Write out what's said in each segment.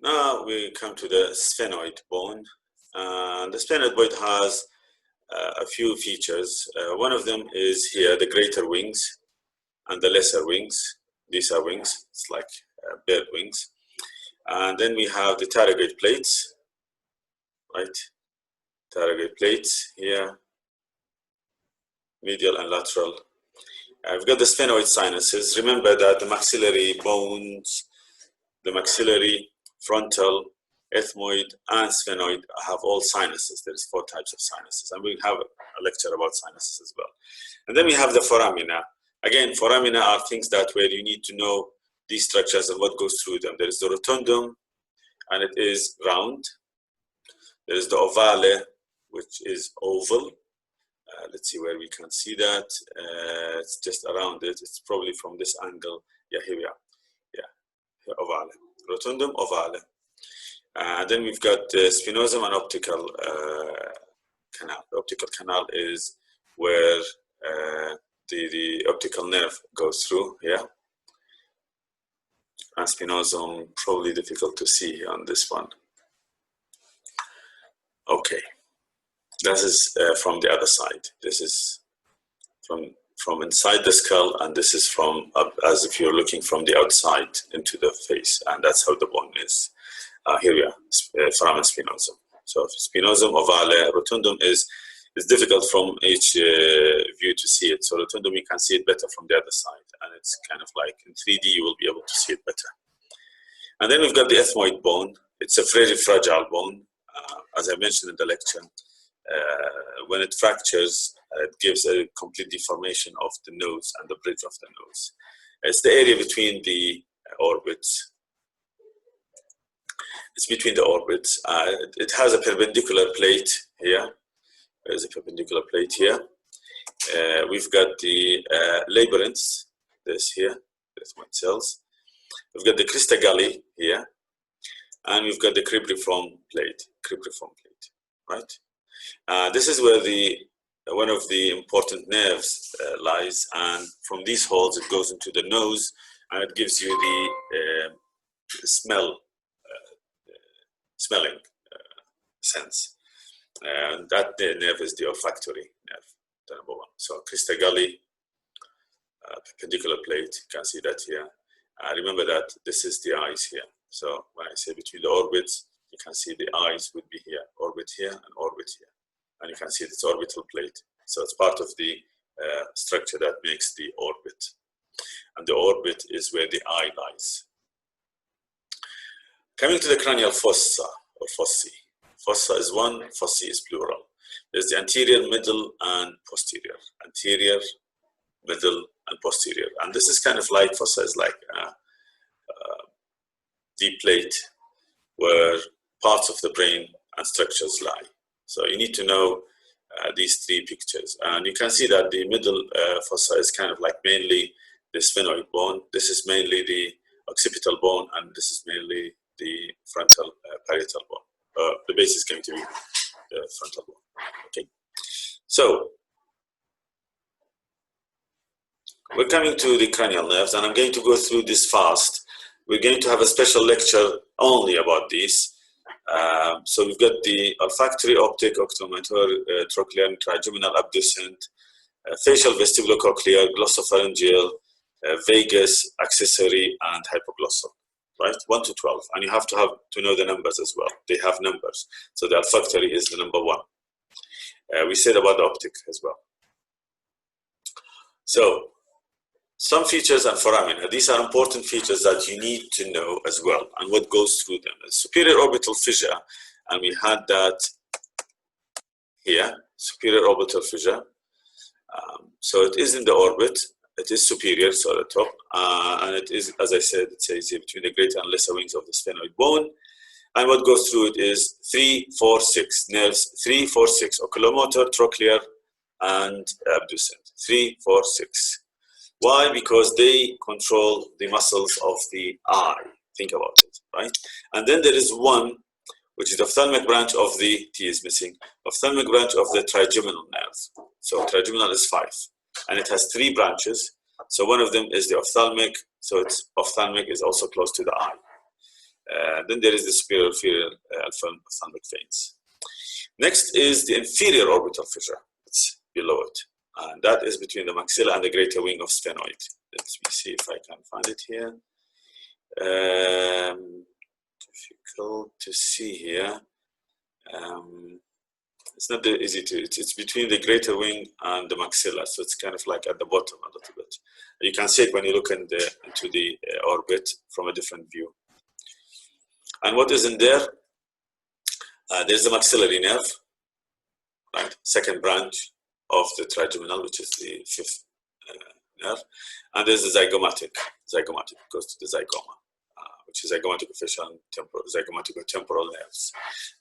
Now we come to the sphenoid bone. The sphenoid bone has a few features. One of them is here, the greater wings and the lesser wings. These are wings, it's like bird wings. And then we have the tardigrade plates, right? Tardigrade plates here, medial and lateral. We've got the sphenoid sinuses. Remember that the maxillary bones, the maxillary, frontal, ethmoid, and sphenoid have all sinuses. There's 4 types of sinuses, and we have a lecture about sinuses as well. And then we have the foramina. Again, foramina are things that where you need to know these structures and what goes through them. There is the rotundum, and it is round. There is the ovale, which is oval. Let's see where we can see that. It's just around it. It's probably from this angle. Yeah, here we are. Yeah, ovale. Rotundum, ovale. Then we've got the spinosum and optical canal. The optical canal is where the optical nerve goes through, yeah. And spinosum, probably difficult to see on this one. Okay, this is from the other side. This is from inside the skull, and this is from up, as if you're looking from the outside into the face, and that's how the bone is. Here we are, foramen spinosum. So spinosum, ovale, rotundum is difficult from each view to see it. So rotundum, you can see it better from the other side, and it's kind of like in 3D, you will be able to see it better. And then we've got the ethmoid bone. It's a very fragile bone. As I mentioned in the lecture, when it fractures, it gives a complete deformation of the nose and the bridge of the nose. It's the area between the orbits. It's between the orbits. It has a perpendicular plate here. There's a perpendicular plate here. We've got the labyrinths, this here, this one cells. We've got the crista galli here, and we've got the cribriform plate, right? This is where one of the important nerves lies, and from these holes it goes into the nose, and it gives you the smelling sense. And that nerve is the olfactory nerve, the number 1. So crista galli, perpendicular plate, you can see that here. Remember that this is the eyes here. So when I say between the orbits, you can see the eyes would be here, orbit here and orbit here. And you can see this orbital plate. So it's part of the structure that makes the orbit. And the orbit is where the eye lies. Coming to the cranial fossa, or fossae. Fossa is one, fossae is plural. There's the anterior, middle, and posterior. Anterior, middle, and posterior. And this is kind of like, fossa is like a deep plate where parts of the brain and structures lie. So you need to know these 3 pictures. And you can see that the middle fossa is kind of like mainly the sphenoid bone. This is mainly the occipital bone, and this is mainly the frontal parietal bone. The base is going to be the frontal bone. Okay. So we're coming to the cranial nerves, and I'm going to go through this fast. We're going to have a special lecture only about these. So we've got the olfactory, optic, octomotor, trochlear, trigeminal, abducent, facial, vestibulocochlear, glossopharyngeal, vagus, accessory, and hypoglossal. Right, 1 to 12, and you have to know the numbers as well. They have numbers. So the olfactory is the number 1. We said about the optic as well. So some features and foramina. These are important features that you need to know as well, and what goes through them. The superior orbital fissure, and we had that here, superior orbital fissure. So it is in the orbit. It is superior, so at the top, and it is, as I said, it says here between the greater and lesser wings of the sphenoid bone. And what goes through it is 3, 4, 6 nerves, 3, 4, 6 oculomotor, trochlear, and abducent. 3, 4, 6. Why? Because they control the muscles of the eye. Think about it, right? And then there is one, which is the ophthalmic branch of the T is missing, ophthalmic branch of the trigeminal nerve. So trigeminal is 5. And it has 3 branches. So one of them is the ophthalmic. So it's ophthalmic is also close to the eye. Then there is the superior inferior ophthalmic veins. Next is the inferior orbital fissure. It's below it. And that is between the maxilla and the greater wing of sphenoid. Let me see if I can find it here. Difficult to see here. It's not that easy to, it's between the greater wing and the maxilla, so it's kind of like at the bottom a little bit. You can see it when you look into the orbit from a different view. And what is in there? There's the maxillary nerve, right? Second branch of the trigeminal, which is the fifth nerve. And there's the zygomatic goes to the zygoma, which is zygomatic-official and zygomatic-temporal nerves.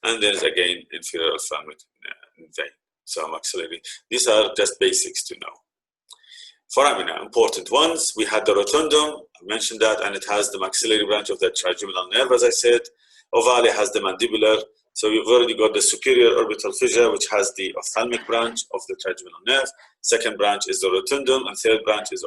And there's again inferior ophthalmic vein. So maxillary. These are just basics to know. Foramina, important ones. We had the rotundum, I mentioned that, and it has the maxillary branch of the trigeminal nerve, as I said. Ovale has the mandibular. So we've already got the superior orbital fissure, which has the ophthalmic branch of the trigeminal nerve. Second branch is the rotundum, and third branch is